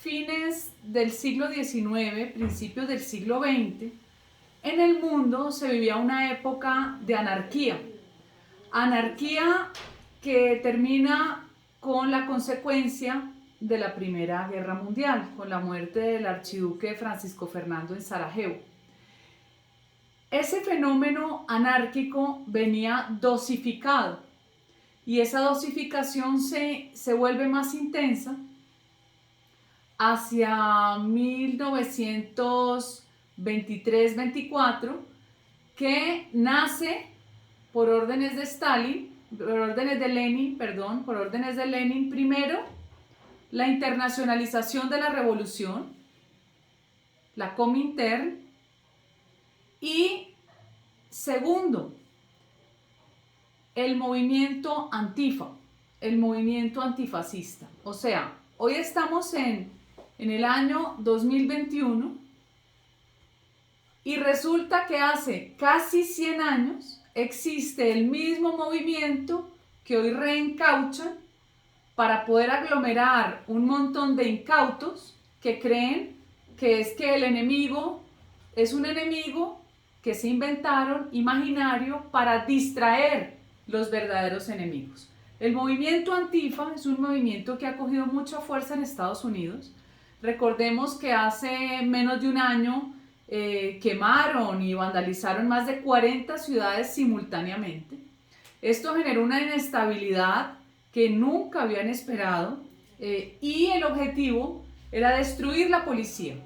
fines del siglo XIX, principios del siglo XX, en el mundo se vivía una época de anarquía. Anarquía que termina con la consecuencia de la Primera Guerra Mundial, con la muerte del archiduque Francisco Fernando en Sarajevo. Ese fenómeno anárquico venía dosificado y esa dosificación se vuelve más intensa hacia 1923-24, que nace por órdenes de Lenin, primero, la internacionalización de la revolución, la Comintern, y segundo, el movimiento Antifa, el movimiento antifascista. O sea, hoy estamos en el año 2021 y resulta que hace casi 100 años existe el mismo movimiento que hoy reencauchan para poder aglomerar un montón de incautos que creen que es que el enemigo es un enemigo que se inventaron imaginario para distraer los verdaderos enemigos. El movimiento Antifa es un movimiento que ha cogido mucha fuerza en Estados Unidos. Recordemos que hace menos de un año quemaron y vandalizaron más de 40 ciudades simultáneamente. Esto generó una inestabilidad que nunca habían esperado y el objetivo era destruir la policía.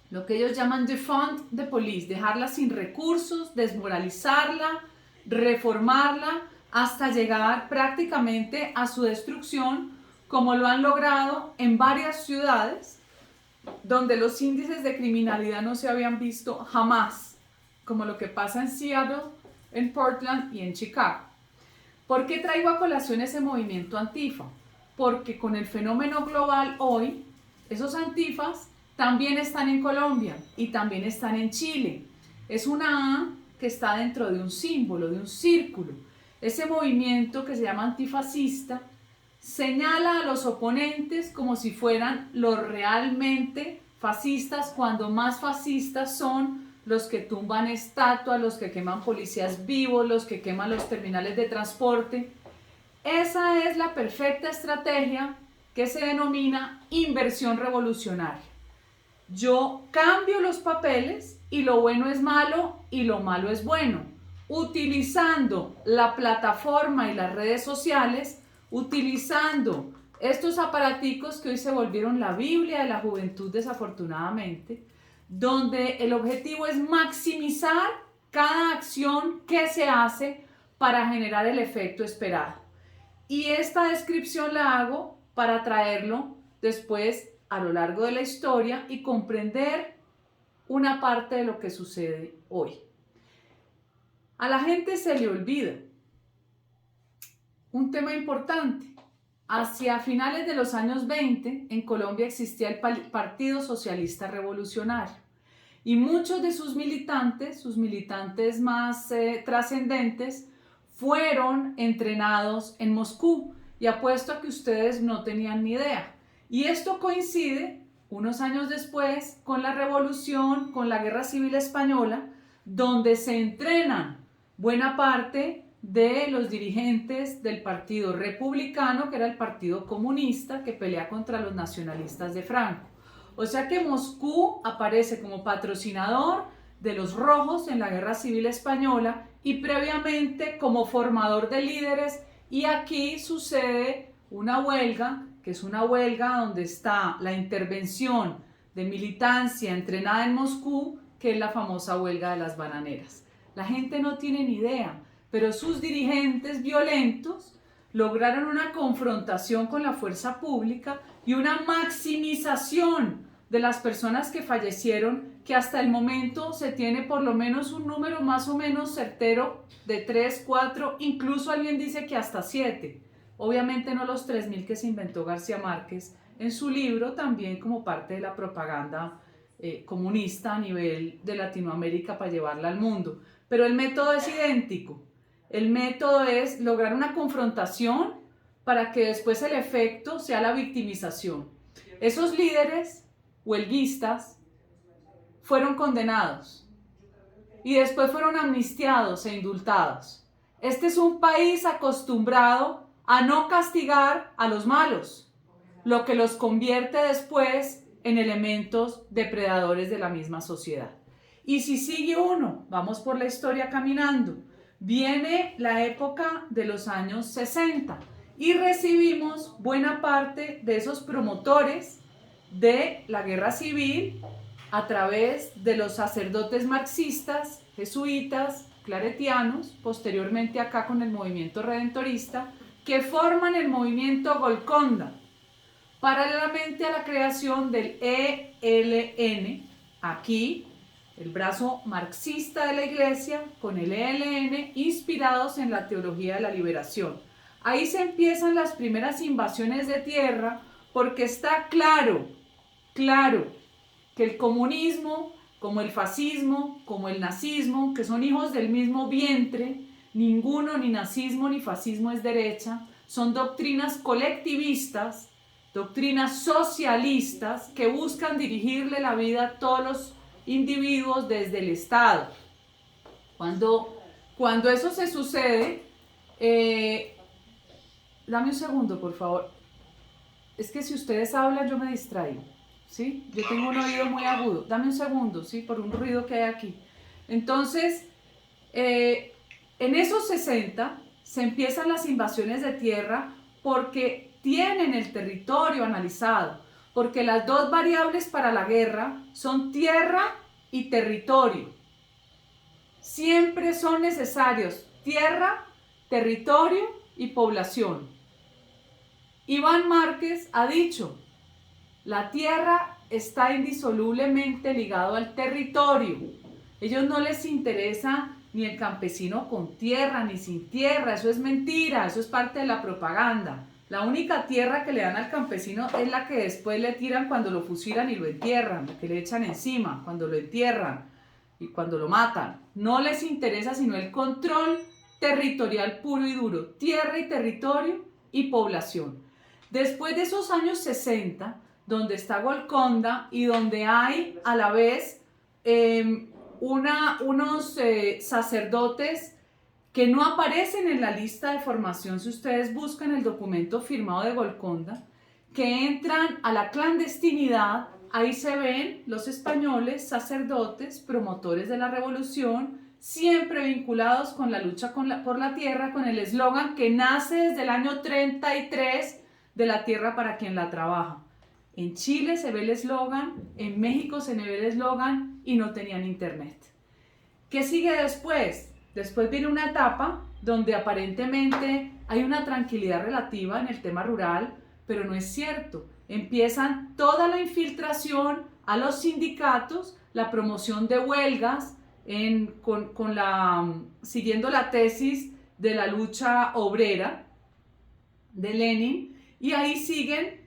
Lo que ellos llaman defund the police, dejarla sin recursos, desmoralizarla, reformarla, hasta llegar prácticamente a su destrucción, como lo han logrado en varias ciudades donde los índices de criminalidad no se habían visto jamás, como lo que pasa en Seattle, en Portland y en Chicago. ¿Por qué traigo a colación ese movimiento Antifa? Porque con el fenómeno global hoy, esos antifas también están en Colombia y también están en Chile. Es una A que está dentro de un símbolo, de un círculo. Ese movimiento que se llama antifascista señala a los oponentes como si fueran los realmente fascistas, cuando más fascistas son los que tumban estatuas, los que queman policías vivos, los que queman los terminales de transporte. Esa es la perfecta estrategia que se denomina inversión revolucionaria. Yo cambio los papeles y lo bueno es malo y lo malo es bueno, utilizando la plataforma y las redes sociales, utilizando estos aparaticos que hoy se volvieron la Biblia de la juventud, desafortunadamente, donde el objetivo es maximizar cada acción que se hace para generar el efecto esperado. Y esta descripción la hago para traerlo después a lo largo de la historia y comprender una parte de lo que sucede hoy. A la gente se le olvida un tema importante. Hacia finales de los años 20, en Colombia existía el Partido Socialista Revolucionario y muchos de sus militantes más trascendentes, fueron entrenados en Moscú, y apuesto a que ustedes no tenían ni idea. Y esto coincide unos años después con la revolución, con la Guerra Civil Española, donde se entrenan buena parte de los dirigentes del Partido Republicano, que era el Partido Comunista, que pelea contra los nacionalistas de Franco. O sea que Moscú aparece como patrocinador de los rojos en la Guerra Civil Española y previamente como formador de líderes, y aquí sucede una huelga, que es una huelga donde está la intervención de militancia entrenada en Moscú, que es la famosa huelga de las bananeras. La gente no tiene ni idea, pero sus dirigentes violentos lograron una confrontación con la fuerza pública y una maximización de las personas que fallecieron, que hasta el momento se tiene por lo menos un número más o menos certero de 3, 4, incluso alguien dice que hasta 7. Obviamente no los 3.000 que se inventó García Márquez en su libro, también como parte de la propaganda comunista a nivel de Latinoamérica para llevarla al mundo. Pero el método es idéntico. El método es lograr una confrontación para que después el efecto sea la victimización. Esos líderes huelguistas fueron condenados y después fueron amnistiados e indultados. Este es un país acostumbrado a no castigar a los malos, lo que los convierte después en elementos depredadores de la misma sociedad. Y si sigue uno, vamos por la historia caminando, viene la época de los años 60 y recibimos buena parte de esos promotores de la guerra civil a través de los sacerdotes marxistas, jesuitas, claretianos, posteriormente acá con el movimiento redentorista, que forman el movimiento Golconda, paralelamente a la creación del ELN, aquí el brazo marxista de la iglesia con el ELN, inspirados en la teología de la liberación. Ahí se empiezan las primeras invasiones de tierra, porque está claro que el comunismo, como el fascismo, como el nazismo, que son hijos del mismo vientre, ninguno, ni nazismo ni fascismo es derecha, son doctrinas colectivistas, doctrinas socialistas que buscan dirigirle la vida a todos los individuos desde el Estado. Cuando eso se sucede, dame un segundo, por favor. Es que si ustedes hablan, yo me distraigo, ¿sí? Yo tengo un oído muy agudo. Dame un segundo, ¿sí? Por un ruido que hay aquí. Entonces, en esos 60 se empiezan las invasiones de tierra porque tienen el territorio analizado, porque las dos variables para la guerra son tierra y territorio. Siempre son necesarios tierra, territorio y población. Iván Márquez ha dicho, la tierra está indisolublemente ligado al territorio. Ellos no les interesa ni el campesino con tierra ni sin tierra, eso es mentira, eso es parte de la propaganda. La única tierra que le dan al campesino es la que después le tiran cuando lo fusilan y lo entierran, la que le echan encima cuando lo entierran y cuando lo matan. No les interesa sino el control territorial puro y duro, tierra y territorio y población. Después de esos años 60, donde está Golconda y donde hay a la vez unos sacerdotes que no aparecen en la lista de formación, si ustedes buscan el documento firmado de Golconda, que entran a la clandestinidad, ahí se ven los españoles, sacerdotes, promotores de la revolución, siempre vinculados con la lucha por la tierra, con el eslogan que nace desde el año 33 de la tierra para quien la trabaja. En Chile se ve el eslogan, en México se ve el eslogan y no tenían internet. ¿Qué sigue después? Después viene una etapa donde aparentemente hay una tranquilidad relativa en el tema rural, pero no es cierto. Empiezan toda la infiltración a los sindicatos, la promoción de huelgas, siguiendo la tesis de la lucha obrera de Lenin, y ahí siguen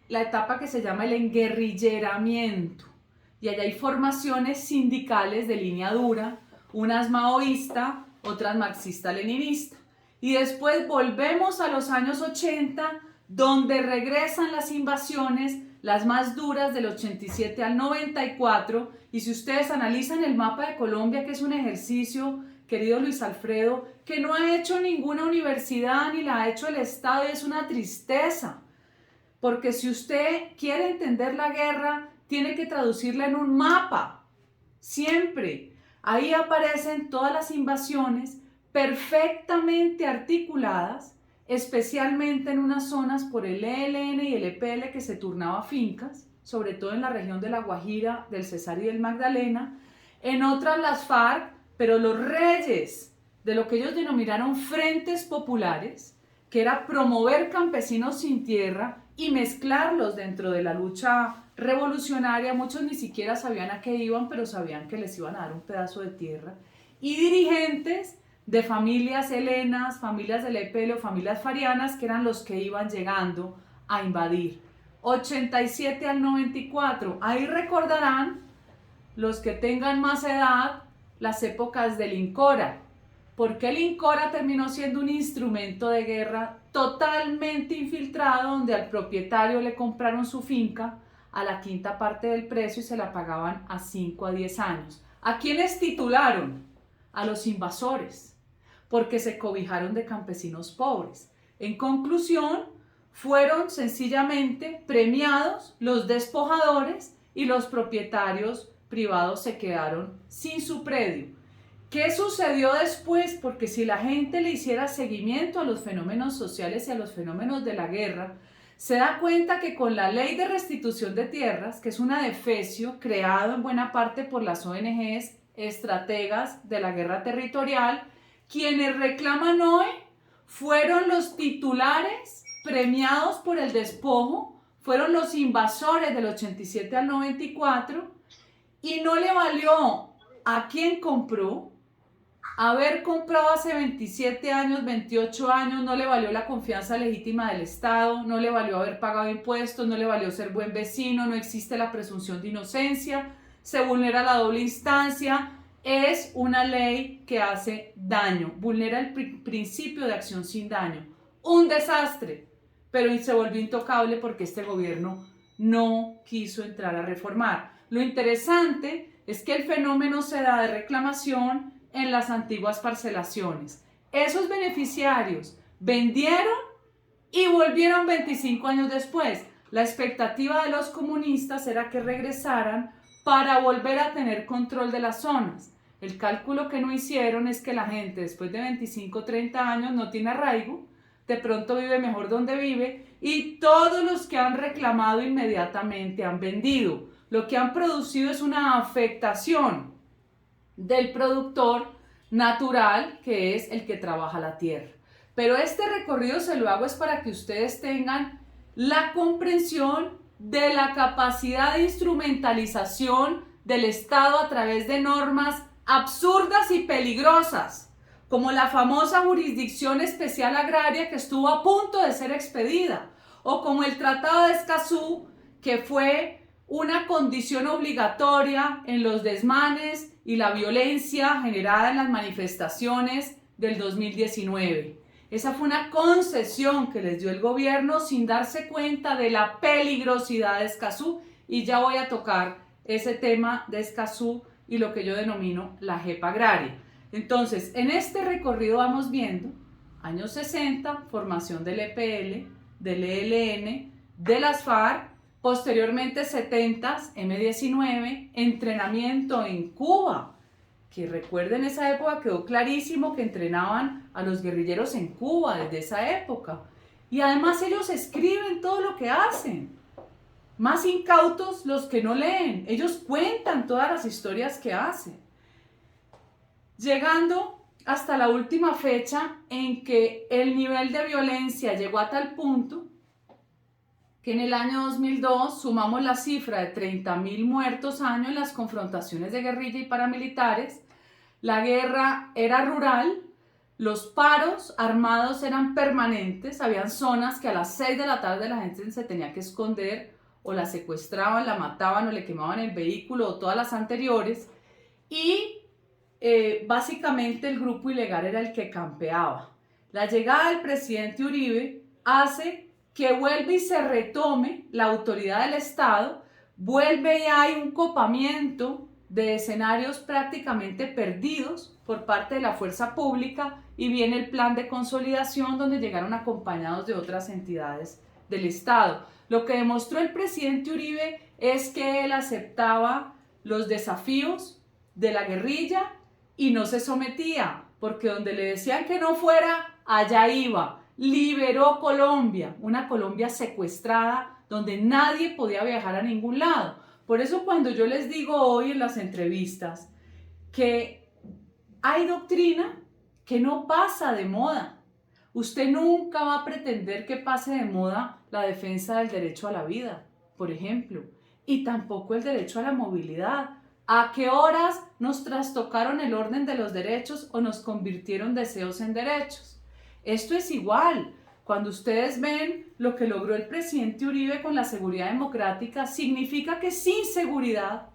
la etapa que se llama el enguerrilleramiento, y allá hay formaciones sindicales de línea dura, unas maoísta, otras marxista-leninista. Y después volvemos a los años 80, donde regresan las invasiones, las más duras del 87 al 94, y si ustedes analizan el mapa de Colombia, que es un ejercicio, querido Luis Alfredo, que no ha hecho ninguna universidad ni la ha hecho el Estado, y es una tristeza, porque si usted quiere entender la guerra, tiene que traducirla en un mapa, siempre. Ahí aparecen todas las invasiones perfectamente articuladas, especialmente en unas zonas por el ELN y el EPL que se turnaba fincas, sobre todo en la región de La Guajira, del Cesar y del Magdalena, en otras las FARC, pero los reyes de lo que ellos denominaron frentes populares, que era promover campesinos sin tierra y mezclarlos dentro de la lucha revolucionaria. Muchos ni siquiera sabían a qué iban, pero sabían que les iban a dar un pedazo de tierra, y dirigentes de familias helenas, familias del EPL o familias farianas, que eran los que iban llegando a invadir. 87 al 94, ahí recordarán los que tengan más edad las épocas del INCORA, porque el INCORA terminó siendo un instrumento de guerra totalmente infiltrado, donde al propietario le compraron su finca a la quinta parte del precio y se la pagaban a 5 a 10 años. ¿A quiénes titularon? A los invasores, porque se cobijaron de campesinos pobres. En conclusión, fueron sencillamente premiados los despojadores y los propietarios privados se quedaron sin su predio. ¿Qué sucedió después? Porque si la gente le hiciera seguimiento a los fenómenos sociales y a los fenómenos de la guerra, se da cuenta que con la ley de restitución de tierras, que es un adefesio creado en buena parte por las ONGs estrategas de la guerra territorial, quienes reclaman hoy fueron los titulares premiados por el despojo, fueron los invasores del 87 al 94, y no le valió a quien compró. Haber comprado hace 27 años, 28 años, no le valió la confianza legítima del Estado, no le valió haber pagado impuestos, no le valió ser buen vecino, no existe la presunción de inocencia, se vulnera la doble instancia, es una ley que hace daño, vulnera el principio de acción sin daño. Un desastre, pero se volvió intocable porque este gobierno no quiso entrar a reformar. Lo interesante es que el fenómeno se da de reclamación en las antiguas parcelaciones. Esos beneficiarios vendieron y volvieron 25 años después. La expectativa de los comunistas era que regresaran para volver a tener control de las zonas. El cálculo que no hicieron es que la gente después de 25 o 30 años no tiene arraigo, de pronto vive mejor donde vive y todos los que han reclamado inmediatamente han vendido. Lo que han producido es una afectación del productor natural, que es el que trabaja la tierra. Pero este recorrido se lo hago es para que ustedes tengan la comprensión de la capacidad de instrumentalización del Estado a través de normas absurdas y peligrosas, como la famosa Jurisdicción Especial Agraria que estuvo a punto de ser expedida, o como el Tratado de Escazú, que fue una condición obligatoria en los desmanes y la violencia generada en las manifestaciones del 2019. Esa fue una concesión que les dio el gobierno sin darse cuenta de la peligrosidad de Escazú, y ya voy a tocar ese tema de Escazú y lo que yo denomino la JEP agraria. Entonces, en este recorrido vamos viendo años 60, formación del EPL, del ELN, de las FARC, posteriormente 70s, M19, entrenamiento en Cuba, que recuerden esa época quedó clarísimo que entrenaban a los guerrilleros en Cuba desde esa época. Y además ellos escriben todo lo que hacen. Más incautos los que no leen, ellos cuentan todas las historias que hacen. Llegando hasta la última fecha en que el nivel de violencia llegó a tal punto que en el año 2002 sumamos la cifra de 30.000 muertos año en las confrontaciones de guerrilla y paramilitares. La guerra era rural, los paros armados eran permanentes, habían zonas que a las 6 de la tarde la gente se tenía que esconder, o la secuestraban, la mataban o le quemaban el vehículo, o todas las anteriores, y básicamente el grupo ilegal era el que campeaba. La llegada del presidente Uribe hace que vuelva y se retome la autoridad del Estado, vuelve y hay un copamiento de escenarios prácticamente perdidos por parte de la fuerza pública, y viene el plan de consolidación donde llegaron acompañados de otras entidades del Estado. Lo que demostró el presidente Uribe es que él aceptaba los desafíos de la guerrilla y no se sometía, porque donde le decían que no fuera, allá iba. Liberó Colombia, una Colombia secuestrada donde nadie podía viajar a ningún lado. Por eso cuando yo les digo hoy en las entrevistas que hay doctrina que no pasa de moda, usted nunca va a pretender que pase de moda la defensa del derecho a la vida, por ejemplo, y tampoco el derecho a la movilidad. ¿A qué horas nos trastocaron el orden de los derechos o nos convirtieron deseos en derechos? Esto es igual. Cuando ustedes ven lo que logró el presidente Uribe con la seguridad democrática, significa que sin seguridad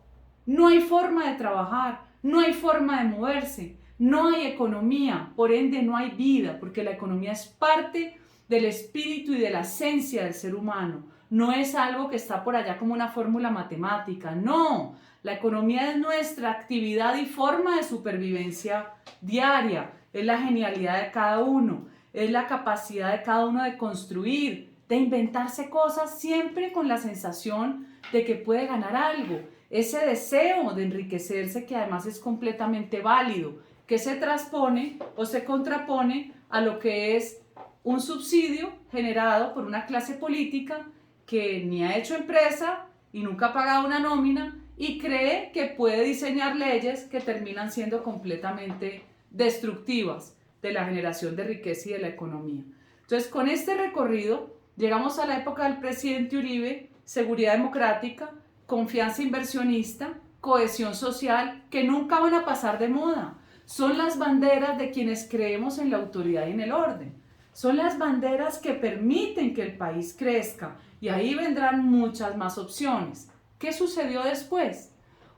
no hay forma de trabajar, no hay forma de moverse, no hay economía, por ende no hay vida, porque la economía es parte del espíritu y de la esencia del ser humano. No es algo que está por allá como una fórmula matemática, no. La economía es nuestra actividad y forma de supervivencia diaria, es la genialidad de cada uno, es la capacidad de cada uno de construir, de inventarse cosas siempre con la sensación de que puede ganar algo, ese deseo de enriquecerse que además es completamente válido, que se transpone o se contrapone a lo que es un subsidio generado por una clase política que ni ha hecho empresa y nunca ha pagado una nómina y cree que puede diseñar leyes que terminan siendo completamente destructivas de la generación de riqueza y de la economía. Entonces, con este recorrido llegamos a la época del presidente Uribe, seguridad democrática, confianza inversionista, cohesión social, que nunca van a pasar de moda. Son las banderas de quienes creemos en la autoridad y en el orden. Son las banderas que permiten que el país crezca y ahí vendrán muchas más opciones. ¿Qué sucedió después?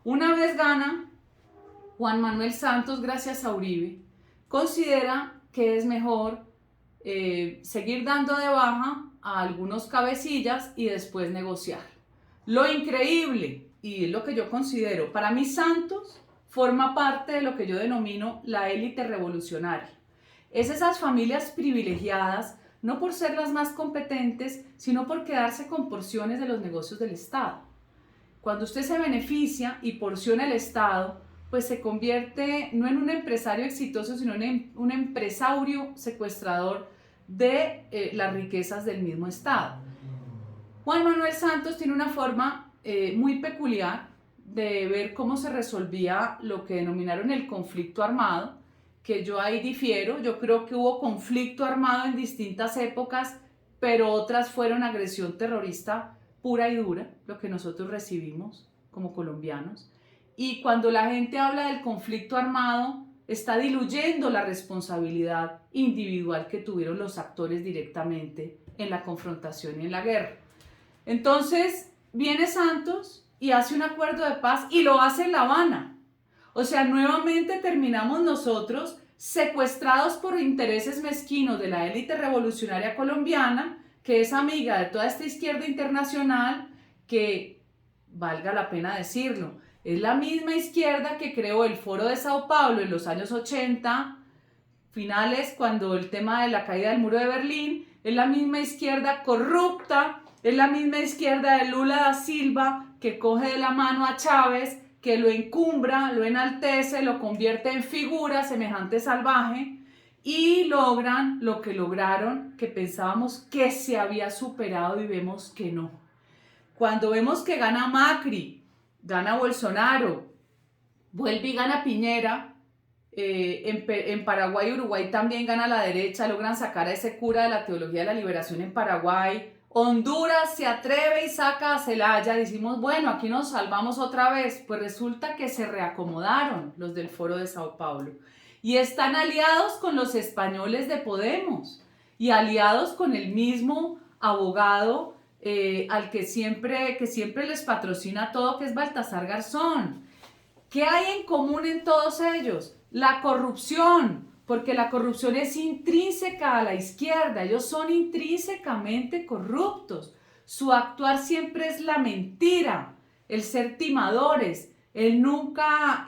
Una vez gana Juan Manuel Santos, gracias a Uribe, considera que es mejor seguir dando de baja a algunos cabecillas y después negociar. Lo increíble, y es lo que yo considero, para mí Santos forma parte de lo que yo denomino la élite revolucionaria. Es esas familias privilegiadas, no por ser las más competentes, sino por quedarse con porciones de los negocios del Estado. Cuando usted se beneficia y porciona el Estado, pues se convierte no en un empresario exitoso, sino en un empresario secuestrador de las riquezas del mismo Estado. Juan Manuel Santos tiene una forma muy peculiar de ver cómo se resolvía lo que denominaron el conflicto armado, que yo ahí difiero. Yo creo que hubo conflicto armado en distintas épocas, pero otras fueron agresión terrorista pura y dura, lo que nosotros recibimos como colombianos. Y cuando la gente habla del conflicto armado, está diluyendo la responsabilidad individual que tuvieron los actores directamente en la confrontación y en la guerra. Entonces viene Santos y hace un acuerdo de paz y lo hace en La Habana. O sea, nuevamente terminamos nosotros secuestrados por intereses mezquinos de la élite revolucionaria colombiana, que es amiga de toda esta izquierda internacional, que, valga la pena decirlo, es la misma izquierda que creó el Foro de Sao Paulo en los años 80, finales, cuando el tema de la caída del muro de Berlín, es la misma izquierda corrupta, es la misma izquierda de Lula da Silva, que coge de la mano a Chávez, que lo encumbra, lo enaltece, lo convierte en figura semejante salvaje y logran lo que lograron, que pensábamos que se había superado y vemos que no. Cuando vemos que gana Macri, gana Bolsonaro, vuelve y gana Piñera, en Paraguay y Uruguay también gana la derecha, logran sacar a ese cura de la teología de la liberación en Paraguay. Honduras se atreve y saca a Zelaya, decimos, bueno, aquí nos salvamos otra vez. Pues resulta que se reacomodaron los del Foro de Sao Paulo y están aliados con los españoles de Podemos y aliados con el mismo abogado al que siempre les patrocina todo, que es Baltasar Garzón. ¿Qué hay en común en todos ellos? La corrupción. Porque la corrupción es intrínseca a la izquierda, ellos son intrínsecamente corruptos. Su actuar siempre es la mentira, el ser timadores, el nunca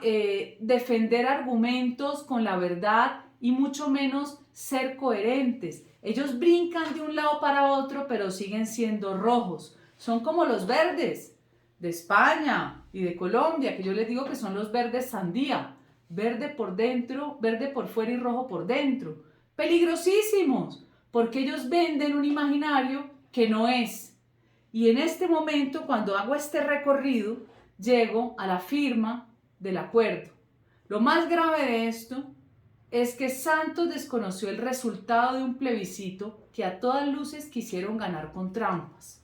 defender argumentos con la verdad y mucho menos ser coherentes. Ellos brincan de un lado para otro, pero siguen siendo rojos. Son como los verdes de España y de Colombia, que yo les digo que son los verdes sandía. Verde por dentro, verde por fuera y rojo por dentro. Peligrosísimos, porque ellos venden un imaginario que no es. Y en este momento, cuando hago este recorrido, llego a la firma del acuerdo. Lo más grave de esto es que Santos desconoció el resultado de un plebiscito que a todas luces quisieron ganar con trampas.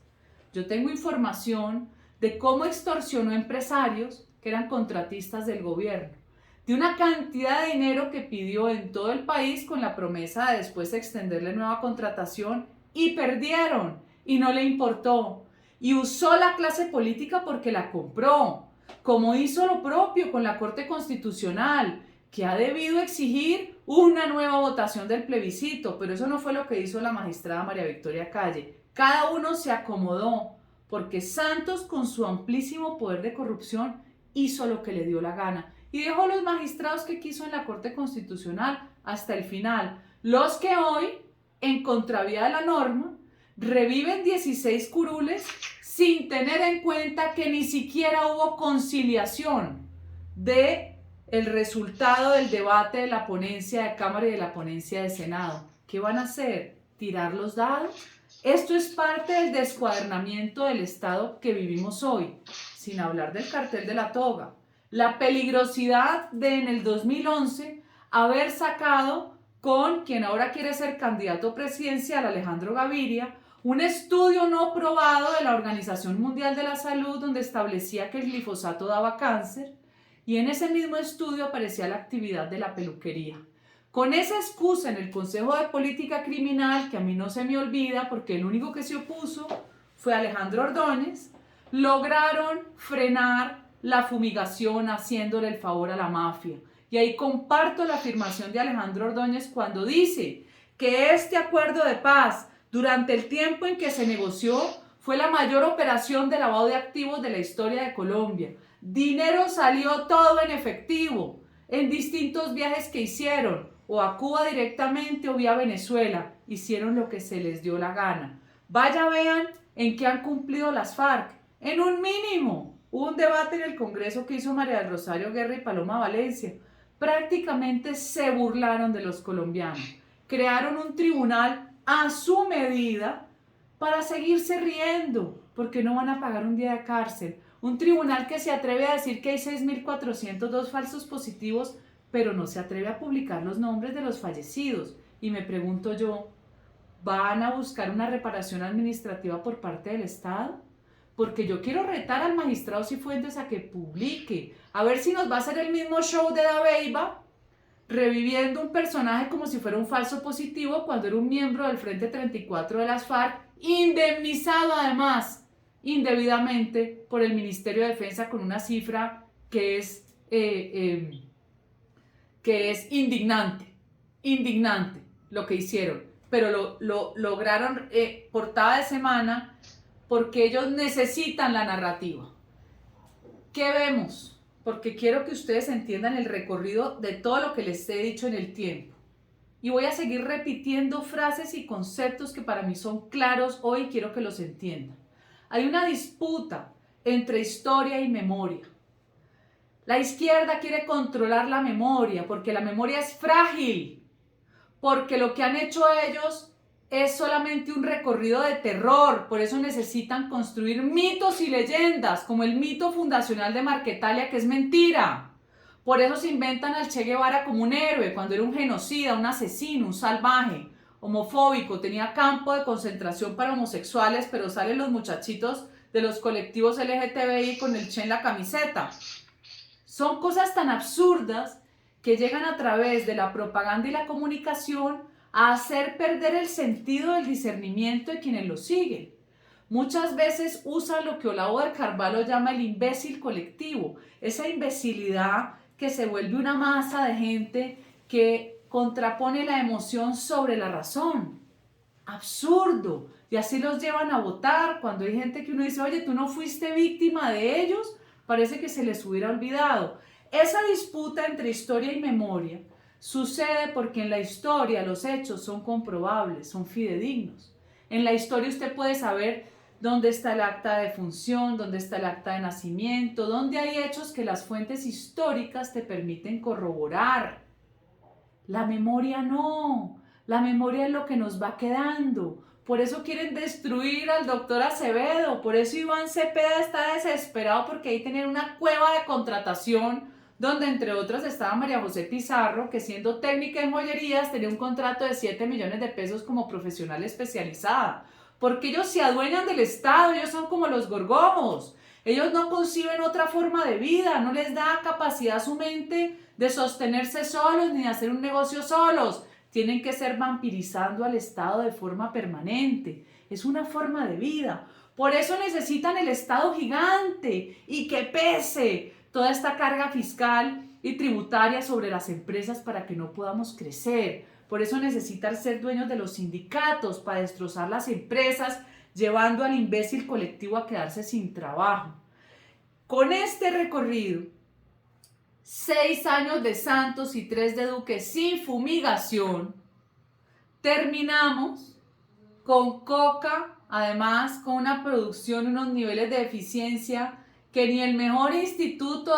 Yo tengo información de cómo extorsionó empresarios que eran contratistas del gobierno, de una cantidad de dinero que pidió en todo el país con la promesa de después extenderle nueva contratación y perdieron y no le importó. Y usó la clase política porque la compró, como hizo lo propio con la Corte Constitucional, que ha debido exigir una nueva votación del plebiscito, pero eso no fue lo que hizo la magistrada María Victoria Calle. Cada uno se acomodó, porque Santos, con su amplísimo poder de corrupción, hizo lo que le dio la gana y dejó los magistrados que quiso en la Corte Constitucional hasta el final. Los que hoy, en contravía de la norma, reviven 16 curules sin tener en cuenta que ni siquiera hubo conciliación de el resultado del debate de la ponencia de Cámara y de la ponencia de Senado. ¿Qué van a hacer? ¿Tirar los dados? Esto es parte del descuadernamiento del Estado que vivimos hoy, sin hablar del cartel de la toga. La peligrosidad de en el 2011 haber sacado con quien ahora quiere ser candidato presidencial, Alejandro Gaviria, un estudio no probado de la Organización Mundial de la Salud donde establecía que el glifosato daba cáncer, y en ese mismo estudio aparecía la actividad de la peluquería. Con esa excusa en el Consejo de Política Criminal, que a mí no se me olvida porque el único que se opuso fue Alejandro Ordóñez, lograron frenar la fumigación haciéndole el favor a la mafia. Y ahí comparto la afirmación de Alejandro Ordóñez cuando dice que este acuerdo de paz, durante el tiempo en que se negoció, fue la mayor operación de lavado de activos de la historia de Colombia. Dinero salió todo en efectivo, en distintos viajes que hicieron, o a Cuba directamente o vía Venezuela. Hicieron lo que se les dio la gana. Vaya, vean en qué han cumplido las FARC. En un mínimo. Hubo un debate en el Congreso que hizo María del Rosario Guerra y Paloma Valencia. Prácticamente se burlaron de los colombianos. Crearon un tribunal a su medida para seguirse riendo, porque no van a pagar un día de cárcel. Un tribunal que se atreve a decir que hay 6.402 falsos positivos, pero no se atreve a publicar los nombres de los fallecidos. Y me pregunto yo, ¿van a buscar una reparación administrativa por parte del Estado? Porque yo quiero retar al magistrado Cifuentes a que publique, a ver si nos va a hacer el mismo show de Dabeiba, reviviendo un personaje como si fuera un falso positivo cuando era un miembro del Frente 34 de las FARC, indemnizado además indebidamente por el Ministerio de Defensa con una cifra que es indignante lo que hicieron, pero lo lograron portada de semana porque ellos necesitan la narrativa. ¿Qué vemos? Porque quiero que ustedes entiendan el recorrido de todo lo que les he dicho en el tiempo. Y voy a seguir repitiendo frases y conceptos que para mí son claros hoy y quiero que los entiendan. Hay una disputa entre historia y memoria. La izquierda quiere controlar la memoria porque la memoria es frágil, porque lo que han hecho ellos es solamente un recorrido de terror, por eso necesitan construir mitos y leyendas, como el mito fundacional de Marquetalia, que es mentira. Por eso se inventan al Che Guevara como un héroe, cuando era un genocida, un asesino, un salvaje, homofóbico, tenía campo de concentración para homosexuales, pero salen los muchachitos de los colectivos LGTBI con el Che en la camiseta. Son cosas tan absurdas que llegan a través de la propaganda y la comunicación a hacer perder el sentido del discernimiento de quienes lo siguen. Muchas veces usan lo que Olavo de Carvalho llama el imbécil colectivo, esa imbecilidad que se vuelve una masa de gente que contrapone la emoción sobre la razón. Absurdo. Y así los llevan a votar cuando hay gente que uno dice, oye, tú no fuiste víctima de ellos, parece que se les hubiera olvidado. Esa disputa entre historia y memoria sucede porque en la historia los hechos son comprobables, son fidedignos. En la historia usted puede saber dónde está el acta de defunción, dónde está el acta de nacimiento, dónde hay hechos que las fuentes históricas te permiten corroborar. La memoria no, la memoria es lo que nos va quedando. Por eso quieren destruir al doctor Acevedo, por eso Iván Cepeda está desesperado porque ahí tenían una cueva de contratación donde entre otras estaba María José Pizarro, que siendo técnica en joyerías tenía un contrato de 7 millones de pesos como profesional especializada. Porque ellos se adueñan del Estado, ellos son como los gorgomos. Ellos no conciben otra forma de vida, no les da capacidad a su mente de sostenerse solos ni de hacer un negocio solos. Tienen que ser vampirizando al Estado de forma permanente. Es una forma de vida. Por eso necesitan el Estado gigante y que pese toda esta carga fiscal y tributaria sobre las empresas para que no podamos crecer. Por eso necesitan ser dueños de los sindicatos para destrozar las empresas, llevando al imbécil colectivo a quedarse sin trabajo. Con este recorrido, 6 años de Santos y 3 de Duque sin fumigación, terminamos con Coca, además con una producción, unos niveles de eficiencia que ni el mejor instituto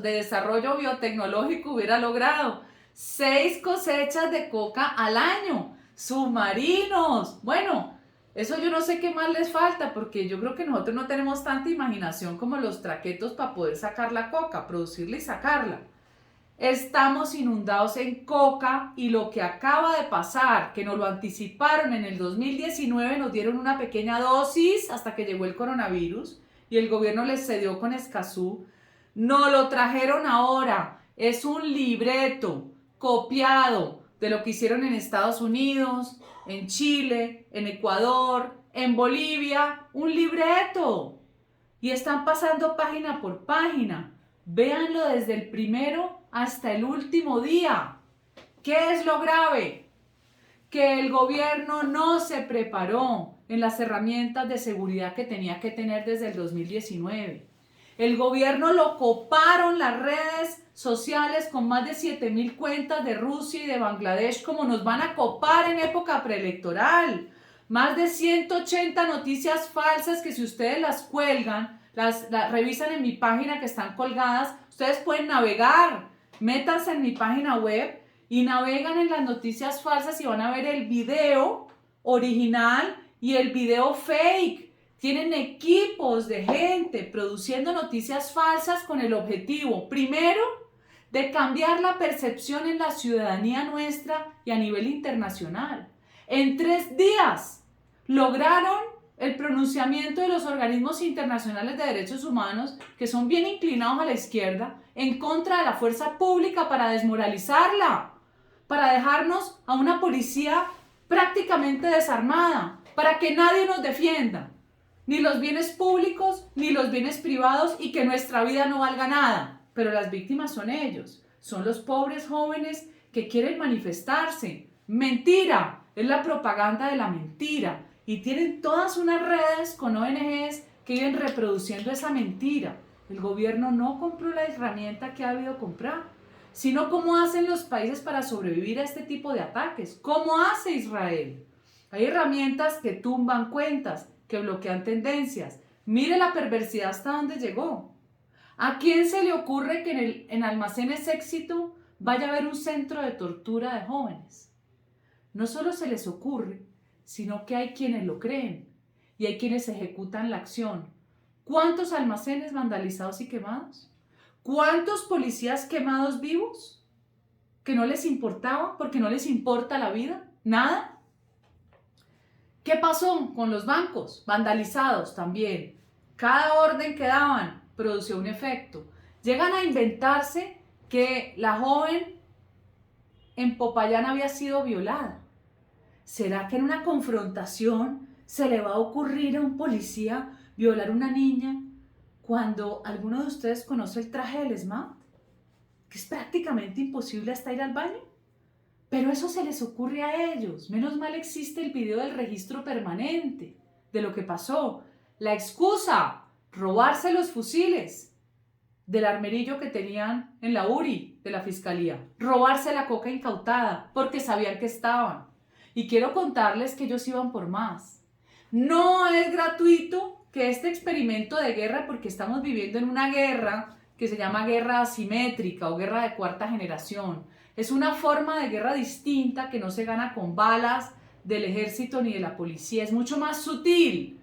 de desarrollo biotecnológico hubiera logrado. 6 cosechas de coca al año, submarinos. Bueno, eso yo no sé qué más les falta, porque yo creo que nosotros no tenemos tanta imaginación como los traquetos para poder sacar la coca, producirla y sacarla. Estamos inundados en coca y lo que acaba de pasar, que nos lo anticiparon en el 2019, nos dieron una pequeña dosis hasta que llegó el coronavirus y el gobierno les cedió con Escazú, nos lo trajeron ahora. Es un libreto copiado de lo que hicieron en Estados Unidos, en Chile, en Ecuador, en Bolivia, un libreto. Y están pasando página por página. Véanlo desde el primero hasta el último día. ¿Qué es lo grave? Que el gobierno no se preparó en las herramientas de seguridad que tenía que tener desde el 2019. El gobierno lo coparon las redes sociales con más de 7.000 cuentas de Rusia y de Bangladesh, como nos van a copar en época preelectoral. Más de 180 noticias falsas que si ustedes las cuelgan, las revisan en mi página que están colgadas, ustedes pueden navegar, métanse en mi página web y navegan en las noticias falsas y van a ver el video original y el video fake. Tienen equipos de gente produciendo noticias falsas con el objetivo, primero, de cambiar la percepción en la ciudadanía nuestra y a nivel internacional. En 3 días lograron el pronunciamiento de los organismos internacionales de derechos humanos, que son bien inclinados a la izquierda, en contra de la fuerza pública para desmoralizarla, para dejarnos a una policía prácticamente desarmada, para que nadie nos defienda, ni los bienes públicos, ni los bienes privados, y que nuestra vida no valga nada. Pero las víctimas son ellos, son los pobres jóvenes que quieren manifestarse. Mentira, es la propaganda de la mentira. Y tienen todas unas redes con ONGs que viven reproduciendo esa mentira. El gobierno no compró la herramienta que ha habido comprar, sino cómo hacen los países para sobrevivir a este tipo de ataques. ¿Cómo hace Israel? Hay herramientas que tumban cuentas, que bloquean tendencias. Mire la perversidad hasta dónde llegó. ¿A quién se le ocurre que en Almacenes Éxito vaya a haber un centro de tortura de jóvenes? No solo se les ocurre, sino que hay quienes lo creen y hay quienes ejecutan la acción. ¿Cuántos almacenes vandalizados y quemados? ¿Cuántos policías quemados vivos? ¿Que no les importaba porque no les importa la vida? ¿Nada? ¿Qué pasó con los bancos? Vandalizados también. Cada orden que daban producía un efecto. Llegan a inventarse que la joven en Popayán había sido violada. ¿Será que en una confrontación se le va a ocurrir a un policía violar a una niña cuando alguno de ustedes conoce el traje del SMAT? Que es prácticamente imposible hasta ir al baño. Pero eso se les ocurre a ellos. Menos mal existe el video del registro permanente de lo que pasó. La excusa, robarse los fusiles del armerillo que tenían en la URI de la fiscalía. Robarse la coca incautada porque sabían que estaban. Y quiero contarles que ellos iban por más. No es gratuito que este experimento de guerra, porque estamos viviendo en una guerra que se llama guerra asimétrica o guerra de cuarta generación. Es una forma de guerra distinta que no se gana con balas del ejército ni de la policía. Es mucho más sutil,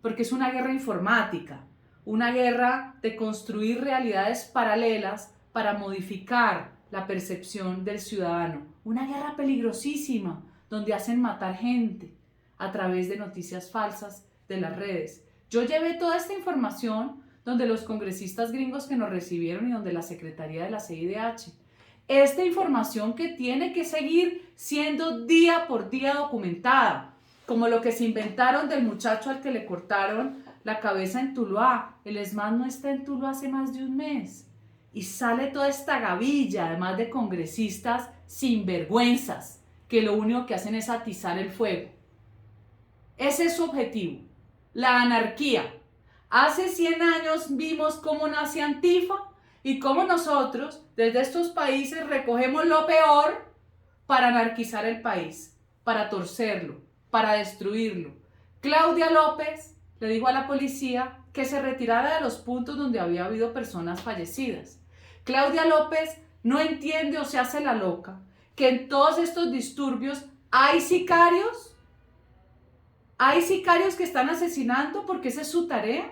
porque es una guerra informática, una guerra de construir realidades paralelas para modificar la percepción del ciudadano. Una guerra peligrosísima, donde hacen matar gente a través de noticias falsas de las redes. Yo llevé toda esta información donde los congresistas gringos que nos recibieron y donde la Secretaría de la CIDH. Esta información que tiene que seguir siendo día por día documentada, como lo que se inventaron del muchacho al que le cortaron la cabeza en Tuluá. El ESMAD no está en Tuluá hace más de un mes. y sale toda esta gavilla, además de congresistas sinvergüenzas, que lo único que hacen es atizar el fuego. Ese es su objetivo, la anarquía. Hace 100 años vimos cómo nace Antifa y cómo nosotros, desde estos países, recogemos lo peor para anarquizar el país, para torcerlo, para destruirlo. Claudia López le dijo a la policía que se retirara de los puntos donde había habido personas fallecidas. Claudia López no entiende o se hace la loca que en todos estos disturbios hay sicarios que están asesinando porque esa es su tarea.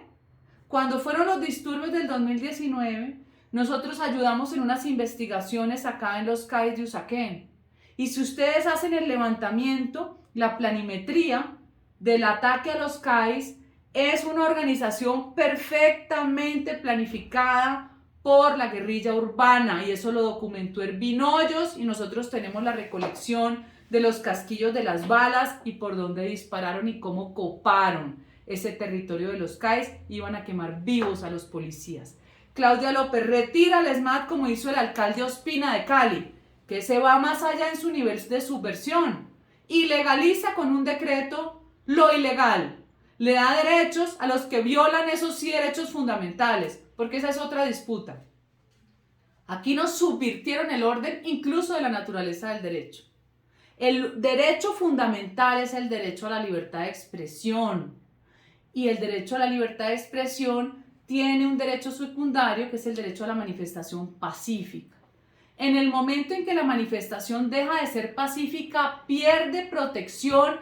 Cuando fueron los disturbios del 2019, nosotros ayudamos en unas investigaciones acá en los CAIs de Usaquén. Y si ustedes hacen el levantamiento, la planimetría del ataque a los CAIs es una organización perfectamente planificada por la guerrilla urbana, y eso lo documentó Ervin Hoyos, y nosotros tenemos la recolección de los casquillos de las balas y por dónde dispararon y cómo coparon ese territorio de los CAIs. Iban a quemar vivos a los policías. Claudia López retira el SMAT como hizo el alcalde Ospina de Cali, que se va más allá en su nivel de subversión y legaliza con un decreto lo ilegal. Le da derechos a los que violan esos sí derechos fundamentales, porque esa es otra disputa. Aquí nos subvirtieron el orden incluso de la naturaleza del derecho. El derecho fundamental es el derecho a la libertad de expresión, y el derecho a la libertad de expresión tiene un derecho secundario que es el derecho a la manifestación pacífica. En el momento en que la manifestación deja de ser pacífica, pierde protección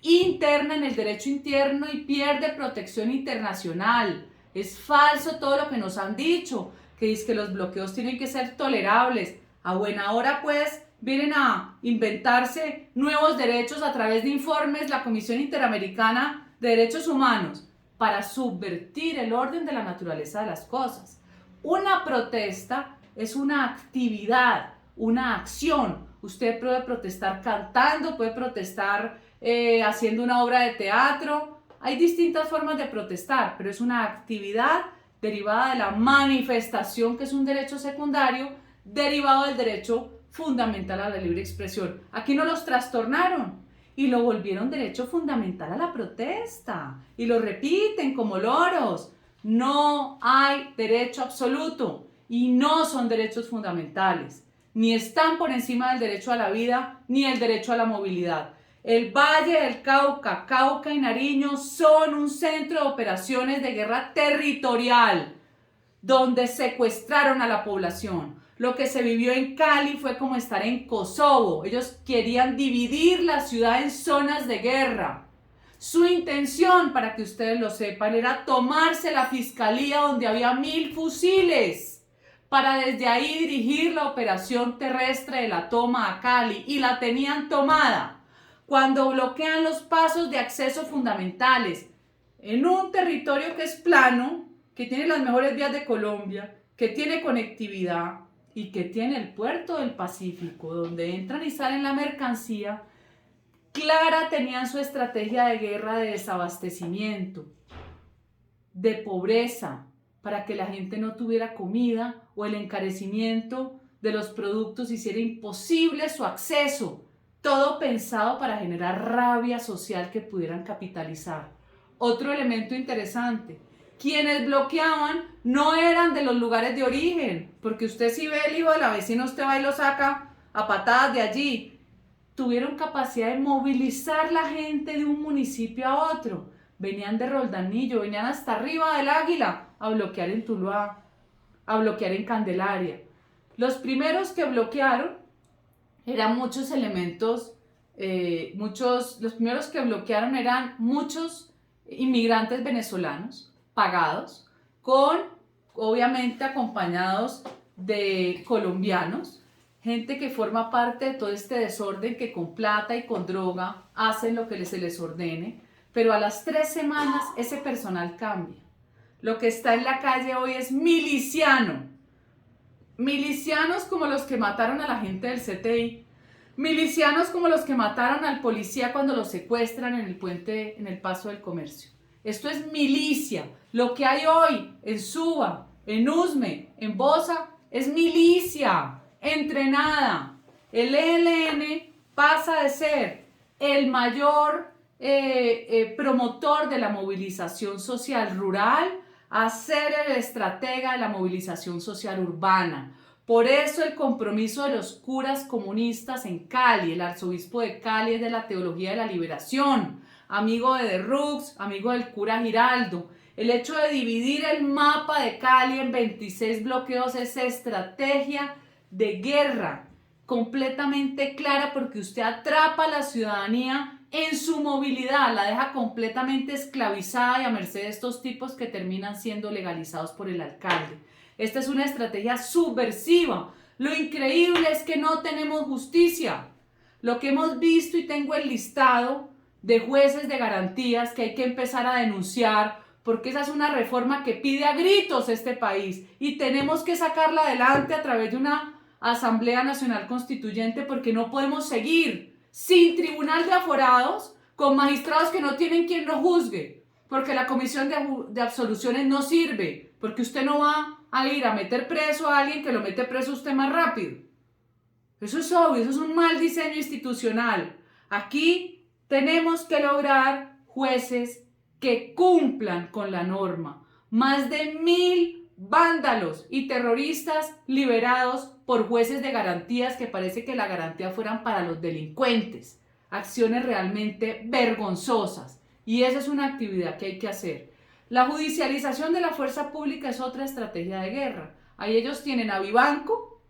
interna en el derecho interno y pierde protección internacional. Es falso todo lo que nos han dicho, que dice que los bloqueos tienen que ser tolerables. A buena hora, pues, vienen a inventarse nuevos derechos a través de informes la Comisión Interamericana de Derechos Humanos para subvertir el orden de la naturaleza de las cosas. Una protesta es una actividad, una acción. Usted puede protestar cantando, puede protestar haciendo una obra de teatro. Hay distintas formas de protestar, pero es una actividad derivada de la manifestación, que es un derecho secundario, derivado del derecho fundamental a la libre expresión. Aquí no los trastornaron y lo volvieron derecho fundamental a la protesta y lo repiten como loros. No hay derecho absoluto y no son derechos fundamentales, ni están por encima del derecho a la vida ni el derecho a la movilidad. El Valle del Cauca, Cauca y Nariño son un centro de operaciones de guerra territorial donde secuestraron a la población. Lo que se vivió en Cali fue como estar en Kosovo. Ellos querían dividir la ciudad en zonas de guerra. Su intención, para que ustedes lo sepan, era tomarse la fiscalía donde había 1000 fusiles para desde ahí dirigir la operación terrestre de la toma a Cali, y la tenían tomada. Cuando bloquean los pasos de acceso fundamentales en un territorio que es plano, que tiene las mejores vías de Colombia, que tiene conectividad y que tiene el puerto del Pacífico, donde entran y salen la mercancía, clara tenían su estrategia de guerra de desabastecimiento, de pobreza, para que la gente no tuviera comida o el encarecimiento de los productos hiciera imposible su acceso. Todo pensado para generar rabia social que pudieran capitalizar. Otro elemento interesante: quienes bloqueaban no eran de los lugares de origen, porque usted si ve el hijo de la vecina, usted va y lo saca a patadas de allí. Tuvieron capacidad de movilizar la gente de un municipio a otro. Venían de Roldanillo, venían hasta arriba del Águila a bloquear en Tuluá, a bloquear en Candelaria. Los primeros que bloquearon eran muchos elementos, los primeros que bloquearon eran muchos inmigrantes venezolanos pagados, obviamente acompañados de colombianos, gente que forma parte de todo este desorden, que con plata y con droga hacen lo que se les ordene, pero a las 3 semanas ese personal cambia. Lo que está en la calle hoy es miliciano. Milicianos como los que mataron a la gente del CTI, milicianos como los que mataron al policía cuando lo secuestran en el puente, en el Paso del Comercio. Esto es milicia. Lo que hay hoy en Suba, En Usme, en Bosa, es milicia entrenada. El ELN pasa de ser el mayor promotor de la movilización social rural a ser el estratega de la movilización social urbana. Por eso el compromiso de los curas comunistas en Cali, el arzobispo de Cali es de la teología de la liberación, amigo de Derrux, amigo del cura Giraldo. El hecho de dividir el mapa de Cali en 26 bloqueos es estrategia de guerra completamente clara, porque usted atrapa a la ciudadanía en su movilidad, la deja completamente esclavizada y a merced de estos tipos que terminan siendo legalizados por el alcalde. Esta es una estrategia subversiva. Lo increíble es que no tenemos justicia. Lo que hemos visto, y tengo el listado de jueces de garantías que hay que empezar a denunciar, porque esa es una reforma que pide a gritos este país y tenemos que sacarla adelante a través de una Asamblea Nacional Constituyente, porque no podemos seguir sin tribunal de aforados, con magistrados que no tienen quien los juzgue, porque la comisión de absoluciones no sirve, porque usted no va a ir a meter preso a alguien que lo mete preso usted más rápido. Eso es obvio, eso es un mal diseño institucional. Aquí tenemos que lograr jueces que cumplan con la norma. Más de 1000 vándalos y terroristas liberados por jueces de garantías, que parece que la garantía fueran para los delincuentes. Acciones realmente vergonzosas. Y esa es una actividad que hay que hacer. La judicialización de la fuerza pública es otra estrategia de guerra. Ahí ellos tienen a Vivanco.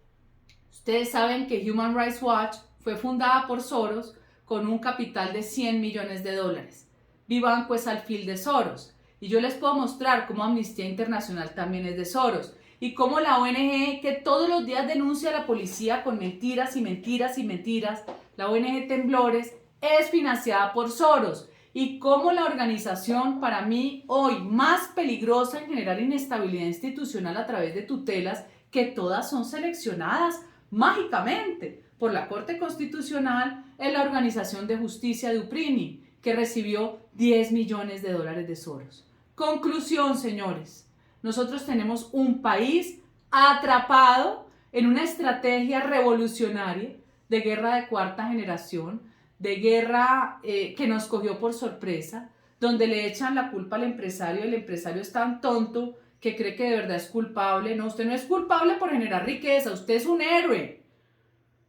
Ustedes saben que Human Rights Watch fue fundada por Soros con un capital de 100 millones de dólares. Vivanco es alfil de Soros. Y yo les puedo mostrar cómo Amnistía Internacional también es de Soros. Y cómo la ONG, que todos los días denuncia a la policía con mentiras y mentiras y mentiras, la ONG Temblores, es financiada por Soros. Y cómo la organización, para mí hoy más peligrosa en generar inestabilidad institucional a través de tutelas, que todas son seleccionadas mágicamente por la Corte Constitucional, es la Organización de Justicia de Uprini, que recibió 10 millones de dólares de Soros. Conclusión, señores, nosotros tenemos un país atrapado en una estrategia revolucionaria de guerra de cuarta generación, de guerra que nos cogió por sorpresa, donde le echan la culpa al empresario. El empresario es tan tonto que cree que de verdad es culpable. No, usted no es culpable por generar riqueza, usted es un héroe,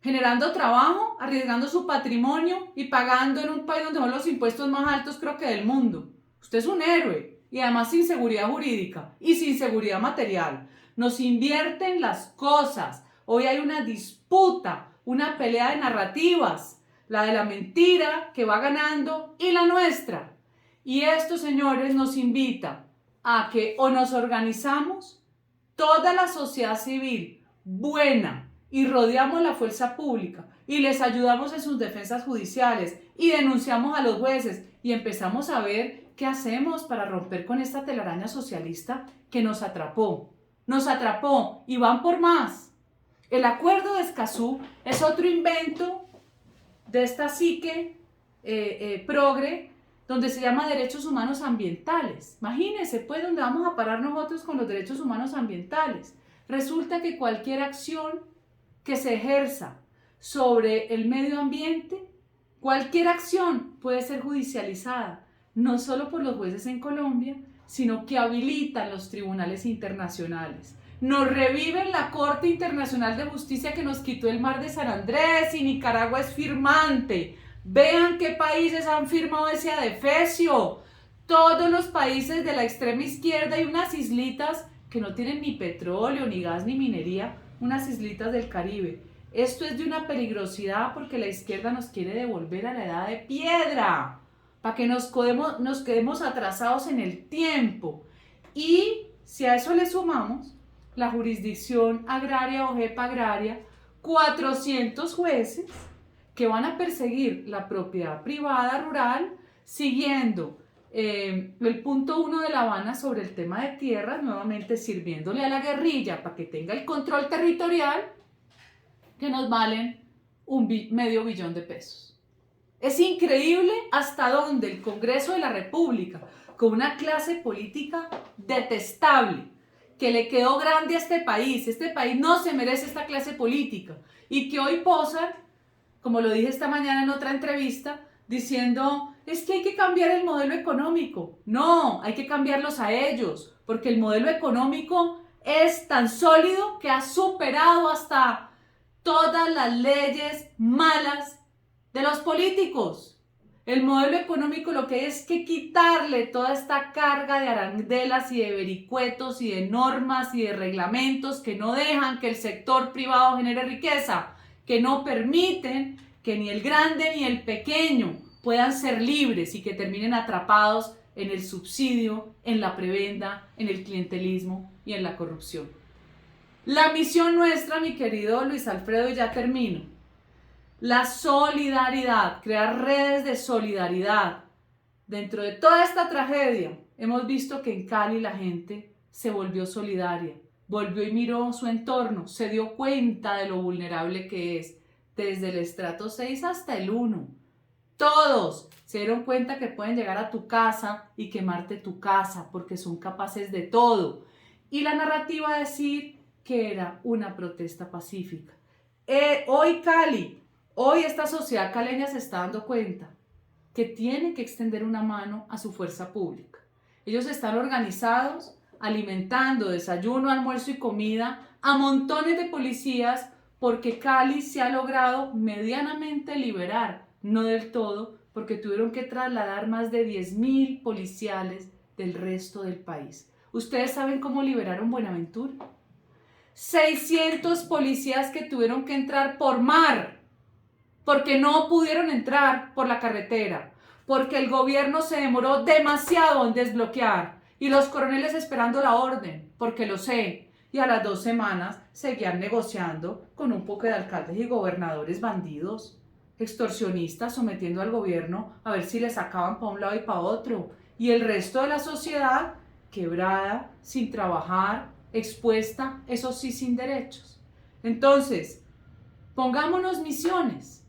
generando trabajo, arriesgando su patrimonio y pagando en un país donde son los impuestos más altos, creo que del mundo. Usted es un héroe, y además sin seguridad jurídica y sin seguridad material. Nos invierten las cosas. Hoy hay una disputa, una pelea de narrativas, la de la mentira que va ganando y la nuestra. Y esto, señores, nos invita a que o nos organizamos, toda la sociedad civil buena, y rodeamos la fuerza pública y les ayudamos en sus defensas judiciales y denunciamos a los jueces y empezamos a ver qué hacemos para romper con esta telaraña socialista que nos atrapó y van por más. El acuerdo de Escazú es otro invento de esta psique progre, donde se llama derechos humanos ambientales. Imagínense pues dónde vamos a parar nosotros con los derechos humanos ambientales. Resulta que cualquier acción que se ejerza sobre el medio ambiente, cualquier acción puede ser judicializada, no solo por los jueces en Colombia, sino que habilitan los tribunales internacionales. Nos reviven la Corte Internacional de Justicia que nos quitó el mar de San Andrés, y Nicaragua es firmante. Vean qué países han firmado ese adefesio. Todos los países de la extrema izquierda y unas islitas que no tienen ni petróleo, ni gas, ni minería, unas islitas del Caribe. Esto es de una peligrosidad, porque la izquierda nos quiere devolver a la edad de piedra, para que nos quedemos atrasados en el tiempo. Y si a eso le sumamos la jurisdicción agraria o JEP agraria, 400 jueces que van a perseguir la propiedad privada rural, siguiendo el punto 1 de La Habana sobre el tema de tierras, nuevamente sirviéndole a la guerrilla para que tenga el control territorial, que nos valen medio billón de pesos. Es increíble hasta dónde el Congreso de la República, con una clase política detestable, que le quedó grande a este país no se merece esta clase política, y que hoy posan, como lo dije esta mañana en otra entrevista, diciendo, es que hay que cambiar el modelo económico. No, hay que cambiarlos a ellos, porque el modelo económico es tan sólido que ha superado hasta todas las leyes malas de los políticos. El modelo económico lo que hay es que quitarle toda esta carga de arandelas y de vericuetos y de normas y de reglamentos que no dejan que el sector privado genere riqueza, que no permiten que ni el grande ni el pequeño puedan ser libres y que terminen atrapados en el subsidio, en la prebenda, en el clientelismo y en la corrupción. La misión nuestra, mi querido Luis Alfredo, y ya termino, la solidaridad, crear redes de solidaridad. Dentro de toda esta tragedia, hemos visto que en Cali la gente se volvió solidaria, volvió y miró su entorno, se dio cuenta de lo vulnerable que es, desde el estrato 6 hasta el 1. Todos se dieron cuenta que pueden llegar a tu casa y quemarte tu casa porque son capaces de todo. Y la narrativa decir que era una protesta pacífica. Hoy Cali, hoy esta sociedad caleña se está dando cuenta que tiene que extender una mano a su fuerza pública. Ellos están organizados, alimentando desayuno, almuerzo y comida a montones de policías porque Cali se ha logrado medianamente liberar, no del todo, porque tuvieron que trasladar más de 10.000 policiales del resto del país. ¿Ustedes saben cómo liberaron Buenaventura? 600 policías que tuvieron que entrar por mar, porque no pudieron entrar por la carretera, porque el gobierno se demoró demasiado en desbloquear y los coroneles esperando la orden, porque lo sé, y a las 2 semanas seguían negociando con un poco de alcaldes y gobernadores bandidos, extorsionistas, sometiendo al gobierno a ver si le sacaban para un lado y para otro, y el resto de la sociedad quebrada, sin trabajar, expuesta, eso sí, sin derechos. Entonces, pongámonos misiones,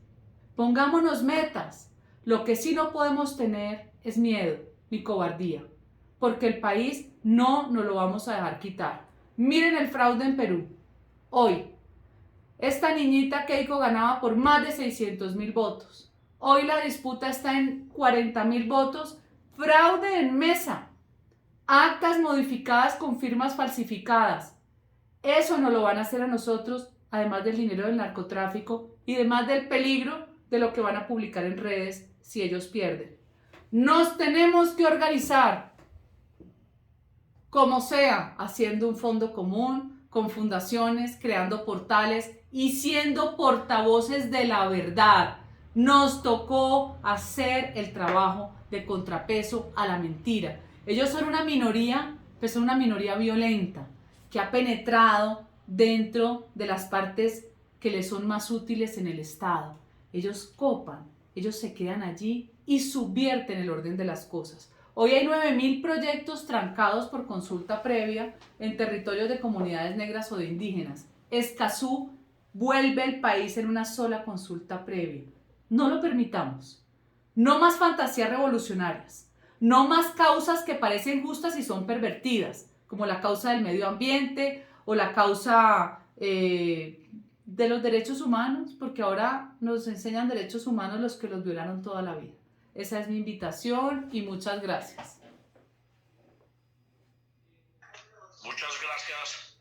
pongámonos metas. Lo que sí no podemos tener es miedo ni cobardía, porque el país no nos lo vamos a dejar quitar. Miren el fraude en Perú. Hoy, esta niñita Keiko ganaba por más de 600.000 votos. Hoy la disputa está en 40.000 votos. Fraude en mesa. Actas modificadas con firmas falsificadas. Eso no lo van a hacer a nosotros, además del dinero del narcotráfico y además del peligro de lo que van a publicar en redes si ellos pierden. Nos tenemos que organizar, como sea, haciendo un fondo común, con fundaciones, creando portales y siendo portavoces de la verdad. Nos tocó hacer el trabajo de contrapeso a la mentira. Ellos son una minoría, pero son una minoría violenta, que ha penetrado dentro de las partes que les son más útiles en el Estado. Ellos copan, ellos se quedan allí y subvierten el orden de las cosas. Hoy hay 9.000 proyectos trancados por consulta previa en territorios de comunidades negras o de indígenas. Escazú vuelve el país en una sola consulta previa. No lo permitamos. No más fantasías revolucionarias. No más causas que parecen justas y son pervertidas, como la causa del medio ambiente o la causa de los derechos humanos, porque ahora nos enseñan derechos humanos los que los violaron toda la vida. Esa es mi invitación y muchas gracias. Muchas gracias,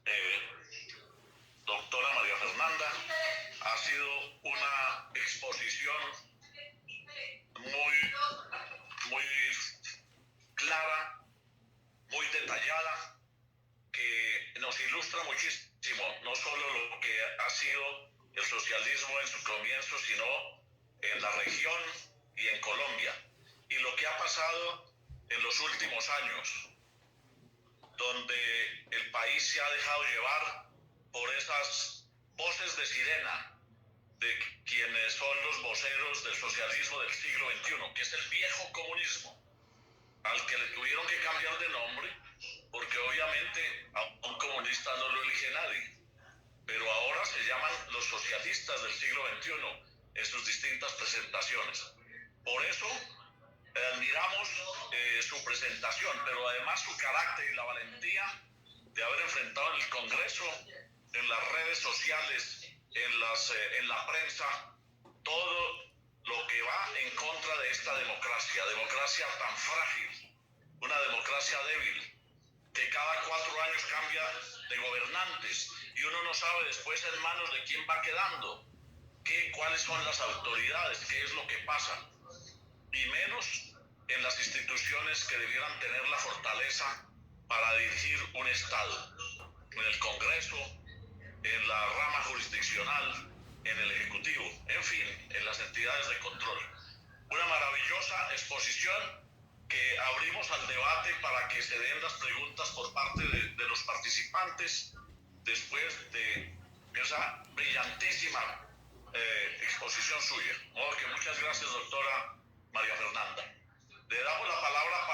doctora María Fernanda. Ha sido una exposición muy clara, muy detallada, que nos ilustra muchísimo, no solo lo que ha sido el socialismo en su comienzo, sino en la región y en Colombia, y lo que ha pasado en los últimos años, donde el país se ha dejado llevar por esas voces de sirena de quienes son los voceros del socialismo del siglo XXI, que es el viejo comunismo, al que le tuvieron que cambiar de nombre, porque obviamente a un comunista no lo elige nadie, pero ahora se llaman los socialistas del siglo XXI en sus distintas presentaciones. Por eso admiramos su presentación, pero además su carácter y la valentía de haber enfrentado presentado en el Congreso, en las redes sociales, en la prensa, todo lo que va en contra de esta democracia tan frágil, una democracia débil, que cada 4 años cambia de gobernantes y uno no sabe después en manos de quién va quedando, cuáles son las autoridades, qué es lo que pasa, y menos en las instituciones que debieran tener la fortaleza para dirigir un Estado, en el Congreso, en la rama jurisdiccional, en el Ejecutivo, en fin, en las entidades de control. Una maravillosa exposición que abrimos al debate para que se den las preguntas por parte de los participantes después de esa brillantísima exposición suya. De modo que muchas gracias, doctora María Fernanda. Le damos la palabra para